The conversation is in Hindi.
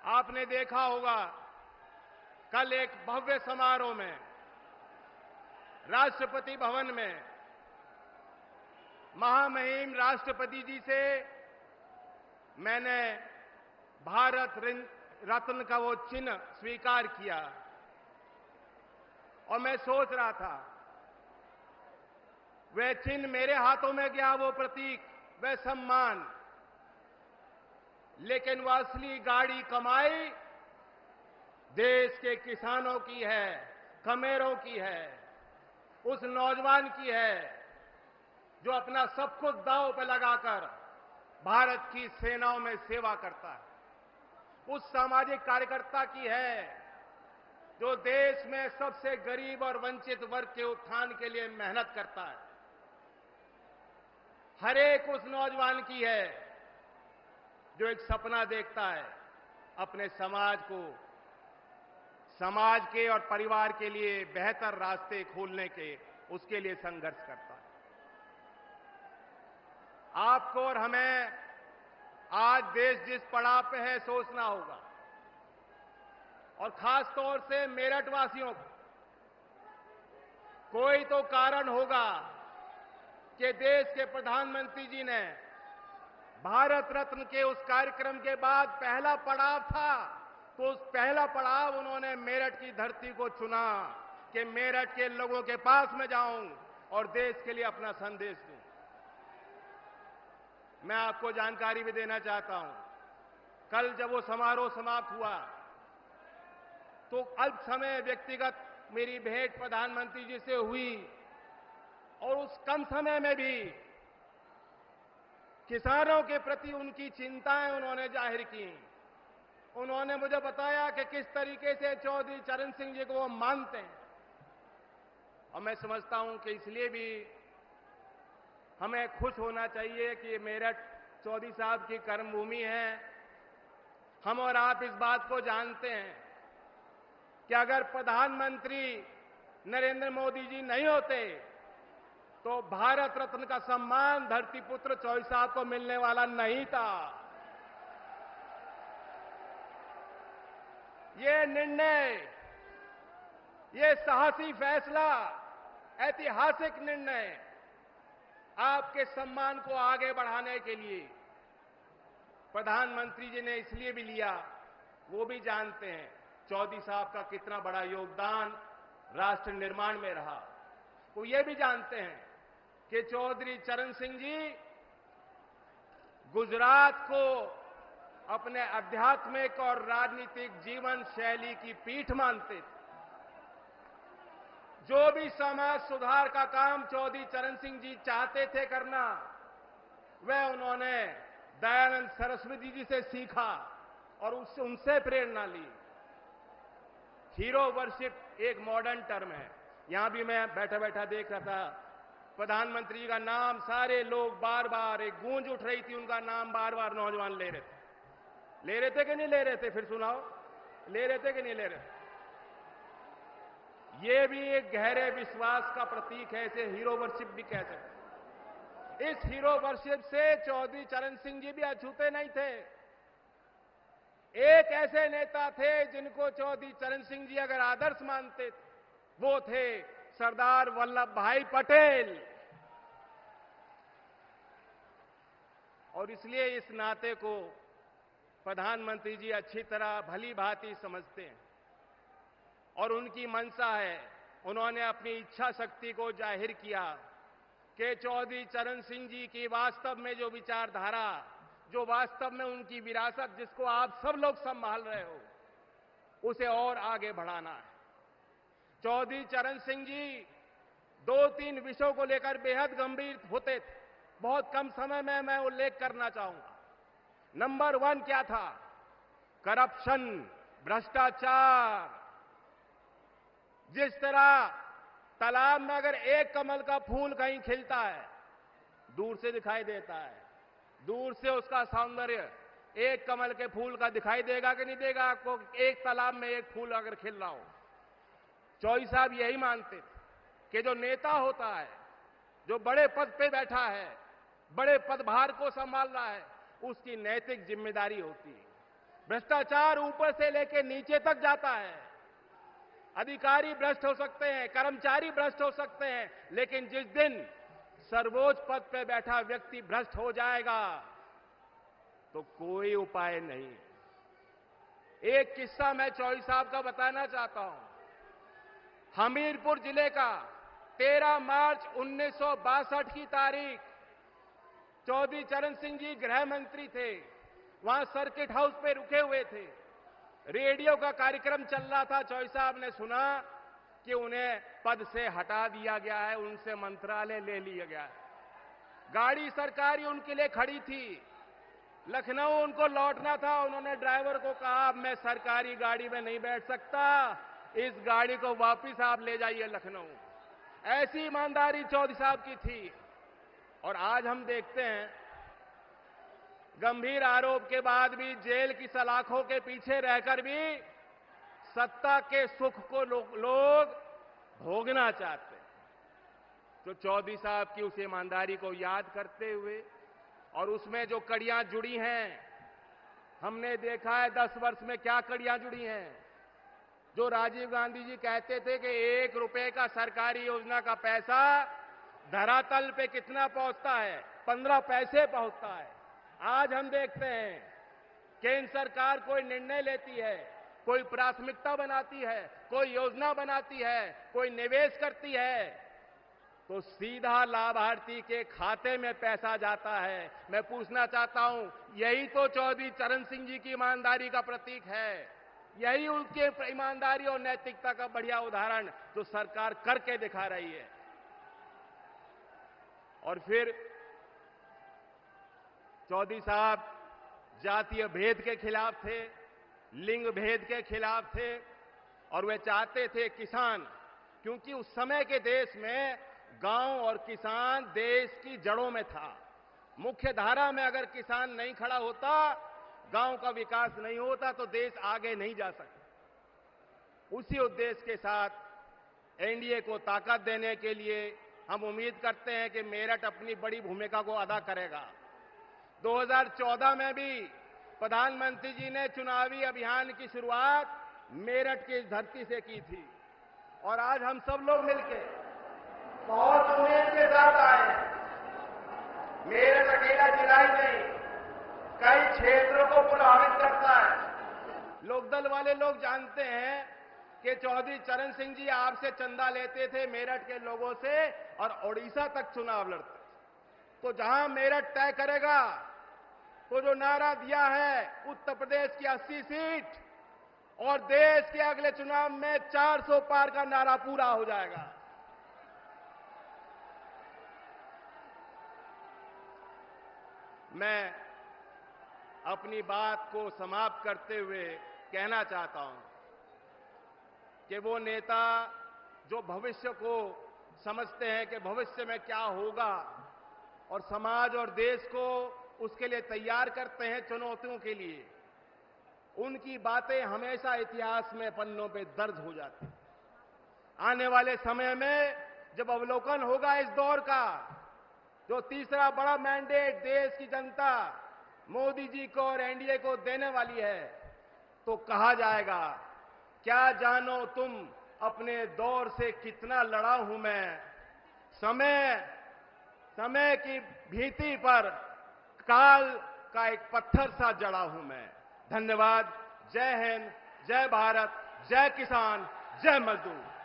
आपने देखा होगा कल एक भव्य समारोह में राष्ट्रपति भवन में महामहिम राष्ट्रपति जी से मैंने भारत रत्न का वो चिन्ह स्वीकार किया और मैं सोच रहा था वह चिन्ह मेरे हाथों में गया, वो प्रतीक, वह सम्मान, लेकिन वह असली गाड़ी कमाई देश के किसानों की है, खमेरों की है, उस नौजवान की है जो अपना सब कुछ दांव पे लगाकर भारत की सेनाओं में सेवा करता है, उस सामाजिक कार्यकर्ता की है जो देश में सबसे गरीब और वंचित वर्ग के उत्थान के लिए मेहनत करता है, हर एक उस नौजवान की है जो एक सपना देखता है अपने समाज को, समाज के और परिवार के लिए बेहतर रास्ते खोलने के, उसके लिए संघर्ष करता है। आपको और हमें आज देश जिस पड़ाव पे है सोचना होगा, और खास तौर से मेरठ वासियों को। कोई तो कारण होगा कि देश के प्रधानमंत्री जी ने भारत रत्न के उस कार्यक्रम के बाद पहला पड़ाव था, तो उस पहला पड़ाव उन्होंने मेरठ की धरती को चुना कि मेरठ के लोगों के पास में जाऊं और देश के लिए अपना संदेश दूं। मैं आपको जानकारी भी देना चाहता हूं, कल जब वो समारोह समाप्त हुआ तो अल्प समय व्यक्तिगत मेरी भेंट प्रधानमंत्री जी से हुई, और उस कम समय में भी किसानों के प्रति उनकी चिंताएं उन्होंने जाहिर की। उन्होंने मुझे बताया कि किस तरीके से चौधरी चरण सिंह जी को वो मानते हैं, और मैं समझता हूं कि इसलिए भी हमें खुश होना चाहिए कि मेरठ चौधरी साहब की कर्मभूमि है। हम और आप इस बात को जानते हैं कि अगर प्रधानमंत्री नरेंद्र मोदी जी नहीं होते तो भारत रत्न का सम्मान धरतीपुत्र चौधरी साहब को मिलने वाला नहीं था। ये निर्णय, ये साहसी फैसला, ऐतिहासिक निर्णय आपके सम्मान को आगे बढ़ाने के लिए प्रधानमंत्री जी ने इसलिए भी लिया, वो भी जानते हैं चौधरी साहब का कितना बड़ा योगदान राष्ट्र निर्माण में रहा। वो ये भी जानते हैं कि चौधरी चरण सिंह जी गुजरात को अपने आध्यात्मिक और राजनीतिक जीवन शैली की पीठ मानते थे। जो भी समाज सुधार का काम चौधरी चरण सिंह जी चाहते थे करना, वह उन्होंने दयानंद सरस्वती जी से सीखा और उससे उनसे प्रेरणा ली। हीरो वर्शिप एक मॉडर्न टर्म है। यहां भी मैं बैठा बैठा देख रहा था, प्रधानमंत्री का नाम सारे लोग बार बार, एक गूंज उठ रही थी, उनका नाम बार बार नौजवान ले रहे थे कि नहीं ले रहे थे? फिर सुनाओ, ले रहे थे कि नहीं ले रहे थे? ये भी एक गहरे विश्वास का प्रतीक है, इसे हीरो वर्शिप भी कह सकते। इस हीरो वर्शिप से चौधरी चरण सिंह जी भी अछूते नहीं थे। एक ऐसे नेता थे जिनको चौधरी चरण सिंह जी अगर आदर्श मानते थे, वो थे सरदार वल्लभ भाई पटेल। और इसलिए इस नाते को प्रधानमंत्री जी अच्छी तरह भली भांति समझते हैं और उनकी मंशा है, उन्होंने अपनी इच्छा शक्ति को जाहिर किया कि चौधरी चरण सिंह जी की वास्तव में जो विचारधारा, जो वास्तव में उनकी विरासत, जिसको आप सब लोग संभाल रहे हो, उसे और आगे बढ़ाना है। चौधरी चरण सिंह जी 2-3 विषयों को लेकर बेहद गंभीर होते थे। बहुत कम समय में मैं उल्लेख करना चाहूंगा। नंबर 1 क्या था? करप्शन, भ्रष्टाचार। जिस तरह तालाब में अगर एक कमल का फूल कहीं खिलता है, दूर से दिखाई देता है, दूर से उसका सौंदर्य एक कमल के फूल का दिखाई देगा कि नहीं देगा आपको? एक तालाब में एक फूल अगर खिल रहा हो। चौधरी साहब यही मानते थे कि जो नेता होता है, जो बड़े पद पे बैठा है, बड़े पदभार को संभाल रहा है, उसकी नैतिक जिम्मेदारी होती है। भ्रष्टाचार ऊपर से लेकर नीचे तक जाता है। अधिकारी भ्रष्ट हो सकते हैं, कर्मचारी भ्रष्ट हो सकते हैं, लेकिन जिस दिन सर्वोच्च पद पर बैठा व्यक्ति भ्रष्ट हो जाएगा तो कोई उपाय नहीं। एक किस्सा मैं चौधरी साहब का बताना चाहता हूं। हमीरपुर जिले का 13 मार्च 1962 की तारीख, चौधरी चरण सिंह जी गृह मंत्री थे। वहां सर्किट हाउस पे रुके हुए थे। रेडियो का कार्यक्रम चल रहा था। चौधरी साहब ने सुना कि उन्हें पद से हटा दिया गया है, उनसे मंत्रालय ले लिया गया है। गाड़ी सरकारी उनके लिए खड़ी थी। लखनऊ उनको लौटना था। उन्होंने ड्राइवर को कहा, मैं सरकारी गाड़ी में नहीं बैठ सकता, इस गाड़ी को वापस आप ले जाइए लखनऊ। ऐसी ईमानदारी चौधरी साहब की थी। और आज हम देखते हैं, गंभीर आरोप के बाद भी जेल की सलाखों के पीछे रहकर भी सत्ता के सुख को लोग भोगना चाहते हैं। तो चौधरी साहब की उस ईमानदारी को याद करते हुए और उसमें जो कड़ियां जुड़ी हैं, हमने देखा है 10 वर्ष में क्या कड़ियां जुड़ी हैं। जो राजीव गांधी जी कहते थे कि 1 रुपए का सरकारी योजना का पैसा धरातल पे कितना पहुंचता है, 15 पैसे पहुंचता है। आज हम देखते हैं केंद्र सरकार कोई निर्णय लेती है, कोई प्राथमिकता बनाती है, कोई योजना बनाती है, कोई निवेश करती है, तो सीधा लाभार्थी के खाते में पैसा जाता है। मैं पूछना चाहता हूं, यही तो चौधरी चरण सिंह जी की ईमानदारी का प्रतीक है। यही उनके ईमानदारी और नैतिकता का बढ़िया उदाहरण जो सरकार करके दिखा रही है। और फिर चौधरी साहब जातीय भेद के खिलाफ थे, लिंग भेद के खिलाफ थे, और वे चाहते थे किसान, क्योंकि उस समय के देश में गांव और किसान देश की जड़ों में था। मुख्य धारा में अगर किसान नहीं खड़ा होता, गांव का विकास नहीं होता, तो देश आगे नहीं जा सकता। उसी उद्देश्य के साथ एनडीए को ताकत देने के लिए हम उम्मीद करते हैं कि मेरठ अपनी बड़ी भूमिका को अदा करेगा। 2014 में भी प्रधानमंत्री जी ने चुनावी अभियान की शुरुआत मेरठ की इस धरती से की थी, और आज हम सब लोग मिलकर बहुत उम्मीद के साथ आए। मेरठ अकेला जिला ही नहीं, कई क्षेत्रों को प्रभावित करता है। लोकदल वाले लोग जानते हैं कि चौधरी चरण सिंह जी आपसे चंदा लेते थे मेरठ के लोगों से और ओडिशा तक चुनाव लड़ते। तो जहां मेरठ तय करेगा, तो जो नारा दिया है उत्तर प्रदेश की 80 सीट और देश के अगले चुनाव में 400 पार का नारा पूरा हो जाएगा। मैं अपनी बात को समाप्त करते हुए कहना चाहता हूं कि वो नेता जो भविष्य को समझते हैं कि भविष्य में क्या होगा और समाज और देश को उसके लिए तैयार करते हैं चुनौतियों के लिए, उनकी बातें हमेशा इतिहास में पन्नों पे दर्ज हो जाती हैं। आने वाले समय में जब अवलोकन होगा इस दौर का, जो तीसरा बड़ा मैंडेट देश की जनता मोदी जी को और एनडीए को देने वाली है, तो कहा जाएगा, क्या जानो तुम अपने दौर से कितना लड़ा हूं मैं, समय की भीति पर काल का एक पत्थर सा जड़ा हूं मैं। धन्यवाद। जय हिंद, जय भारत, जय किसान, जय मजदूर।